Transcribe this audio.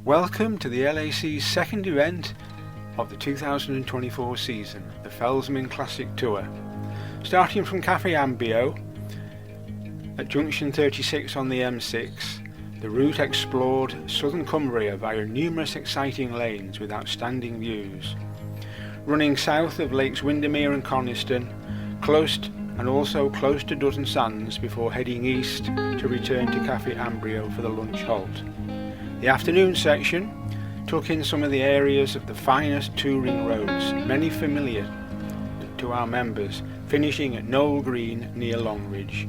Welcome to the LAC's second event of the 2024 season, the Fellsman Classic Tour. Starting from Cafe Ambio at junction 36 on the M6, the route explored Southern Cumbria via numerous exciting lanes with outstanding views. Running south of Lakes Windermere and Coniston, close to Duddon Sands before heading east to return to Cafe Ambio for the lunch halt. The afternoon section took in some of the areas of the finest touring roads, many familiar to our members, finishing at Knowle Green near Longridge.